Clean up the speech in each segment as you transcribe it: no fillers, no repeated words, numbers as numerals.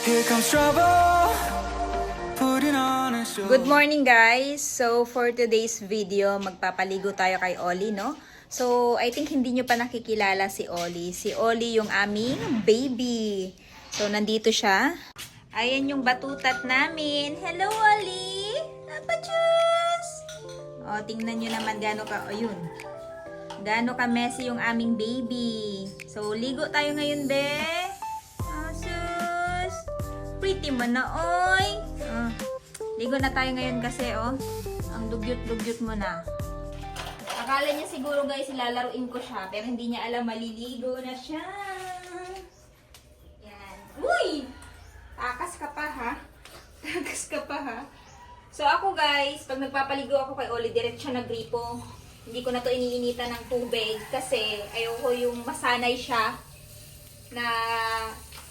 Here comes trouble, putting on a show. Good morning guys! So for today's video, magpapaligo tayo kay Oli, no? So I think hindi nyo pa nakikilala si Oli. Si Oli yung aming baby. So nandito siya. Ayan yung batutat namin. Hello Oli! Napachus! O, tingnan nyo naman gaano ka, o yun. Gaano ka messy yung aming baby. So ligo tayo ngayon, be. Asus! Pretty mo na, oy! Ligo na tayo ngayon kasi, oh. Ang dugyot-dugyot mo na. Akala niya siguro, guys, lalaruin ko siya. Pero hindi niya alam, maliligo na siya. Yan. Uy! Takas ka pa, ha? Takas ka pa, ha? So, ako, guys, pag nagpapaligo ako kay Oli, diretso na gripo. Hindi ko na to iniinitan ng tubig kasi ayoko yung masanay siya na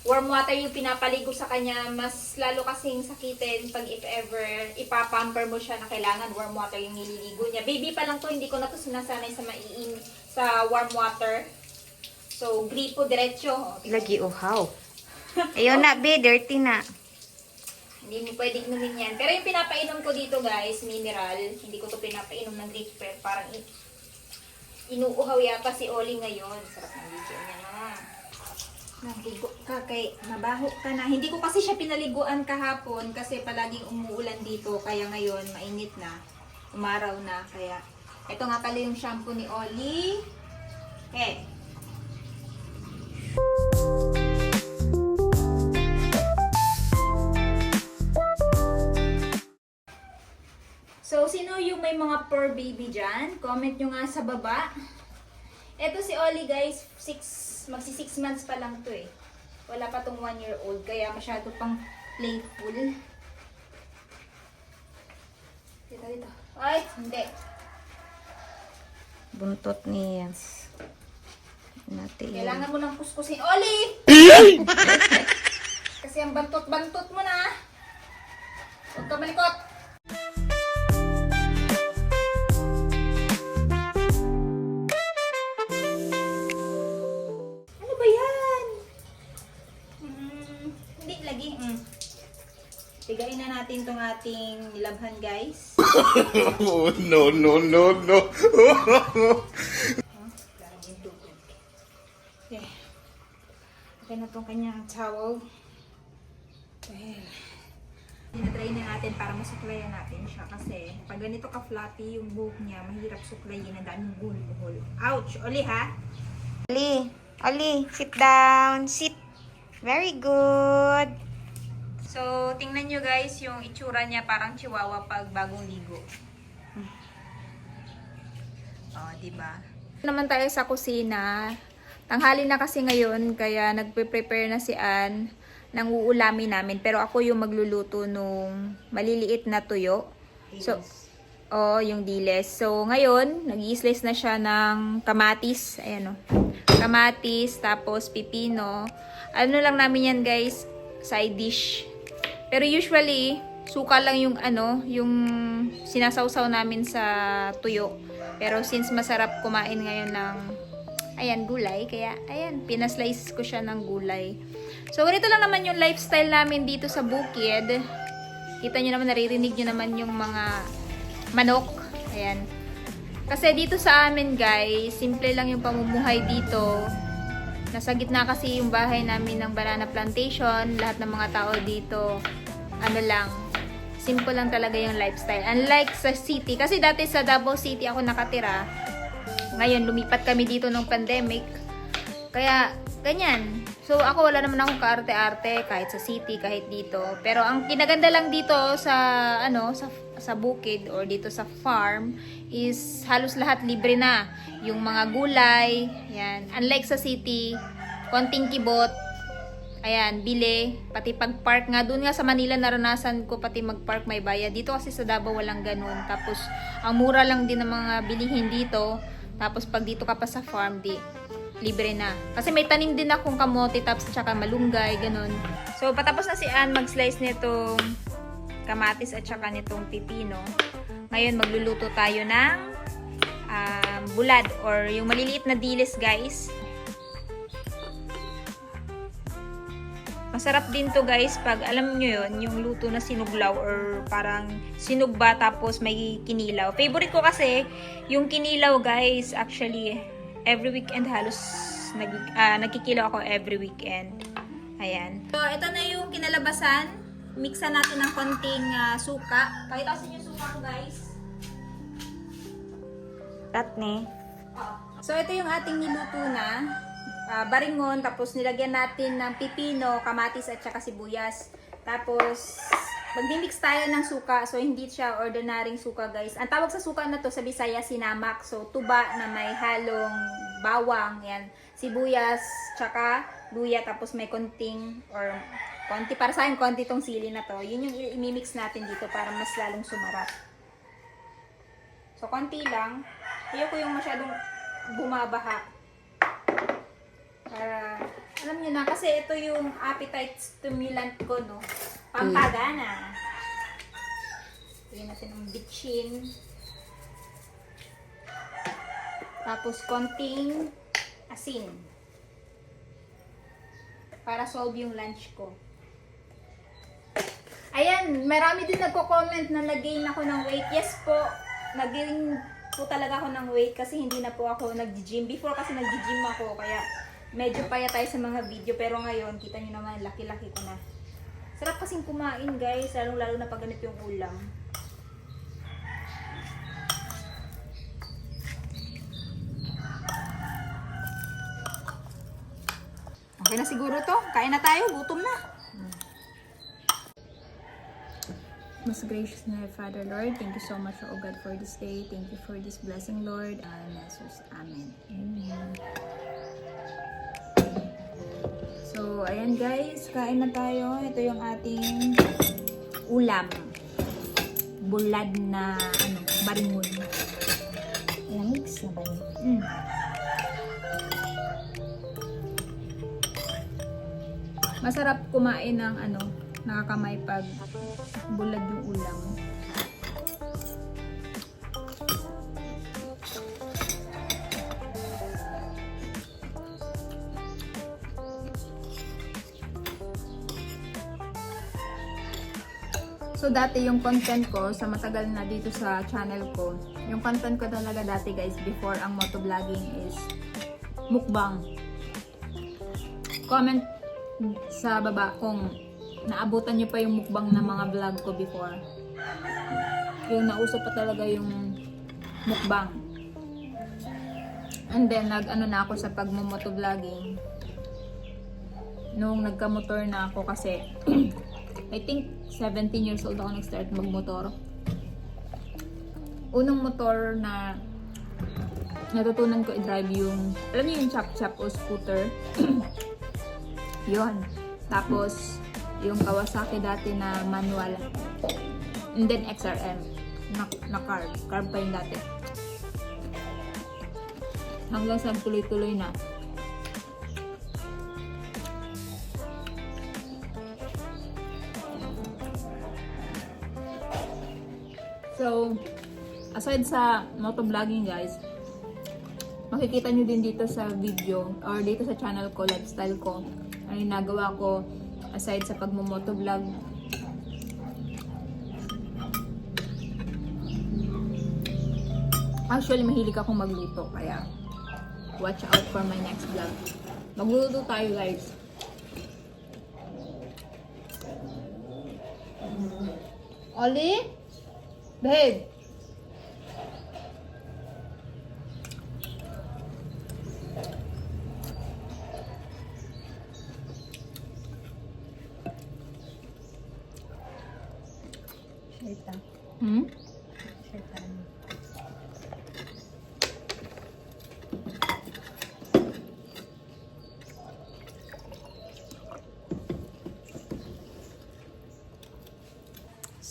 warm water yung pinapaligo sa kanya, mas lalo kasing sakitin pag if ever ipapamper mo siya na kailangan warm water yung nililigo niya. Baby pa lang to, hindi ko na to sinasanay sa sa warm water. So, gripo diretso. Lagi uhaw. Ayaw na, be. Dirty na. Hindi mo pwedeng inumin yan. Pero yung pinapainom ko dito, guys, mineral. Hindi ko to pinapainom ng drip, pero parang inuuhaw yata si Oli ngayon. Sarap ng video niya na. Nabigo ka kay mabaho ka na. Hindi ko kasi siya pinaliguan kahapon kasi palaging umuulan dito. Kaya ngayon, mainit na. Umaraw na. Kaya, ito nga pala yung shampoo ni Oli. So, sino yung may mga fur baby dyan? Comment nyo nga sa baba. Ito si Oli, guys. Magsi 6 months pa lang to eh. Wala pa tong 1 year old. Kaya masyado pang playful. Dito. Ay, hindi. Buntot niya. Natin. Kailangan mo nang kuskusin. Oli! Kasi ang bantot-bantot mo na. Huwag ka malikot. Ano ba yan? Hindi lagi. Tigain na natin tong ating nilabhan, guys. Oh, no. Okay. Okay na itong kanyang towel. Well, dinadry na natin para masuklayan natin siya kasi pag ganito ka-fluffy yung buhok niya, mahirap suklayin, ang daming buhol-buhol. Ouch! Oli, ha? Oli, sit down. Sit. Very good. So, tingnan nyo guys yung itsura niya, parang chihuahua pag bagong ligo. Oh, diba? Naman tayo sa kusina. Tanghali na kasi ngayon, kaya nagpe-prepare na si Ann ng uulamin namin. Pero ako yung magluluto nung maliliit na tuyo. So, yung diles. So, ngayon, nag-i-slice na siya ng kamatis. Ayan o. Kamatis, tapos pipino. Ano lang namin yan guys, side dish. Pero usually, suka lang yung yung sinasawsaw namin sa tuyo. Pero since masarap kumain ngayon ng gulay, kaya pinaslice ko siya ng gulay. So ganito lang naman yung lifestyle namin dito sa bukid. Kita nyo naman, naririnig nyo naman yung mga manok. Ayan. Kasi dito sa amin guys, simple lang yung pamumuhay dito. Nasa gitna kasi yung bahay namin ng banana plantation. Lahat ng mga tao dito, simple lang talaga yung lifestyle. Unlike sa city, kasi dati sa Davao City ako nakatira. Ngayon, lumipat kami dito ng pandemic. Kaya, ganyan. So, ako wala naman akong kaarte-arte kahit sa city, kahit dito. Pero ang kinaganda lang dito sa bukid or dito sa farm is halos lahat libre na. Yung mga gulay, yan. Unlike sa city, konting kibot, bili, pati pag-park nga. Doon nga sa Manila naranasan ko pati mag-park may bayad. Dito kasi sa Davao walang ganun. Tapos, ang mura lang din ng mga bilihin dito. Tapos, pag dito ka pa sa farm, libre na. Kasi may tanim din akong kamote, tapos tsaka malunggay, ganun. So, patapos na si Ann mag-slice nitong kamatis at tsaka nitong pipino. Ngayon, magluluto tayo ng bulad or yung maliliit na dilis, guys. Masarap din to guys pag alam nyo yun, yung luto na sinuglaw or parang sinugba tapos may kinilaw. Favorite ko kasi yung kinilaw guys. Actually, every weekend halos nagkikilaw ako every weekend. Ayan. So, ito na yung kinalabasan. Mixan natin ng konting suka. Pakita ko sa inyo yung suka ko guys. Tatne. So, ito yung ating niluto na. Baringon, tapos nilagyan natin ng pipino, kamatis at saka sibuyas. Tapos, magmimix tayo ng suka. So, hindi siya ordinaryong suka, guys. Ang tawag sa suka na to sa Bisaya, sinamak. So, tuba na may halong bawang, yan. Sibuyas, tsaka luya, tapos may konting, or konti, para sa akin, konti tong sili na to. Yun yung imimix natin dito para mas lalong sumarap. So, konti lang. Ayoko yung masyadong bumabaha. Para, alam nyo na, kasi ito yung appetite stimulant ko, no? Pampagana. Lagyan natin ng bitchin. Tapos, konting asin. Para solve yung lunch ko. Ayan, marami din nagko-comment na nag-gain ako ng weight. Yes po, nag-gain po talaga ako ng weight kasi hindi na po ako nag-gym. Before kasi nag-gym ako, kaya medyo paya tayo sa mga video, pero ngayon, kita nyo naman, laki-laki ko na. Sarap kasing kumain, guys, lalong-lalo na pag ganito yung ulam. Okay na siguro to. Kain na tayo, gutom na. Most gracious na Father, Lord, thank you so much, O God, for this day. Thank you for this blessing, Lord. Jesus, Amen. Amen. So, ayan guys, kain na tayo. Ito yung ating ulam. Bulad na, baringon. Lamix na ba yun? Masarap kumain ng nakakamay pag bulad yung ulam. So, dati yung content ko, sa matagal na dito sa channel ko, yung content ko talaga dati guys, before ang motovlogging is mukbang. Comment sa baba kung naabutan nyo pa yung mukbang na mga vlog ko before. Yung nauso pa talaga yung mukbang. And then, na ako sa pagmumotovlogging. Nung nagka-motor na ako kasi, I think 17 years old ako nag-start magmotor. Unang motor na natutunan ko i-drive yung, alam niyo yung chop-chop o scooter? Yun. Tapos, yung Kawasaki dati na manual. And then XRM na carb. Carb pa yung dati. Hanggang sa tuloy-tuloy na. So, aside sa motovlogging guys, makikita nyo din dito sa video or dito sa channel ko, lifestyle ko, ay nagawa ko aside sa pagmumotovlog. Actually, mahilig akong magluto, kaya watch out for my next vlog. Magluto tayo guys. Oli? Babe! Shirta. Shirta.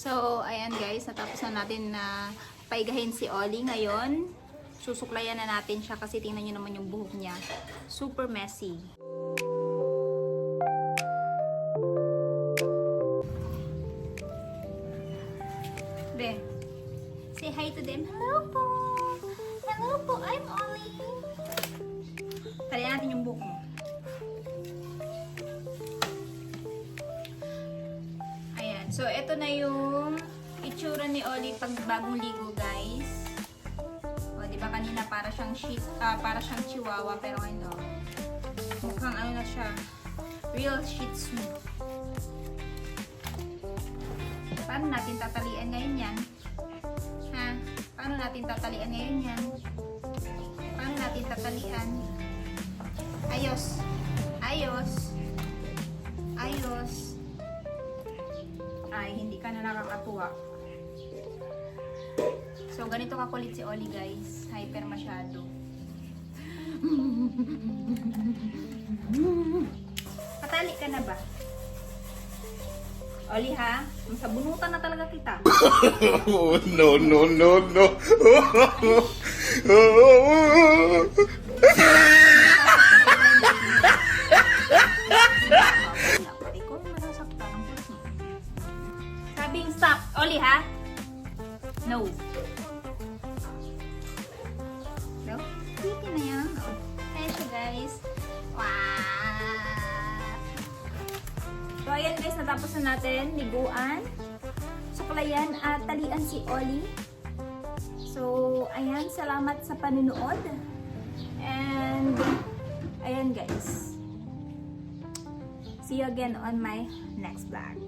So, ayan guys, natapos na natin na paigahin si Oli ngayon. Susuklayan na natin siya kasi tingnan nyo naman yung buhok niya. Super messy. Be, say hi to them. Hello po! Hello po, I'm Oli. Talian natin yung buhok mo. So, ito na yung itsura ni Oli pag bagong ligo, guys. O, di ba kanina para siyang para siyang chihuahua, pero ano, mukhang ano na siya, real Shih Tzu. Paano natin tatalian ngayon yan? Ha? Paano natin tatalian ngayon yan? Paano natin tatalian? Ayos. Ayos. Ayos. Ay, hindi ka na nakakatuwa. So, ganito kakulit si Oli, guys. Hyper masyado. Patali ka na ba? Oli, ha? Masabunutan na talaga kita. Oh, no, no, no, no. Ikaw yung masasaktan. Sabing stop. Oli, ha? No. No? Piti na yan. Oh. Kaya siya, guys. Wow. So, ayan guys, natapos na natin liguan, suklayan at talian si Oli. So, ayan, salamat sa panunood. And, ayan guys. See you again on my next vlog.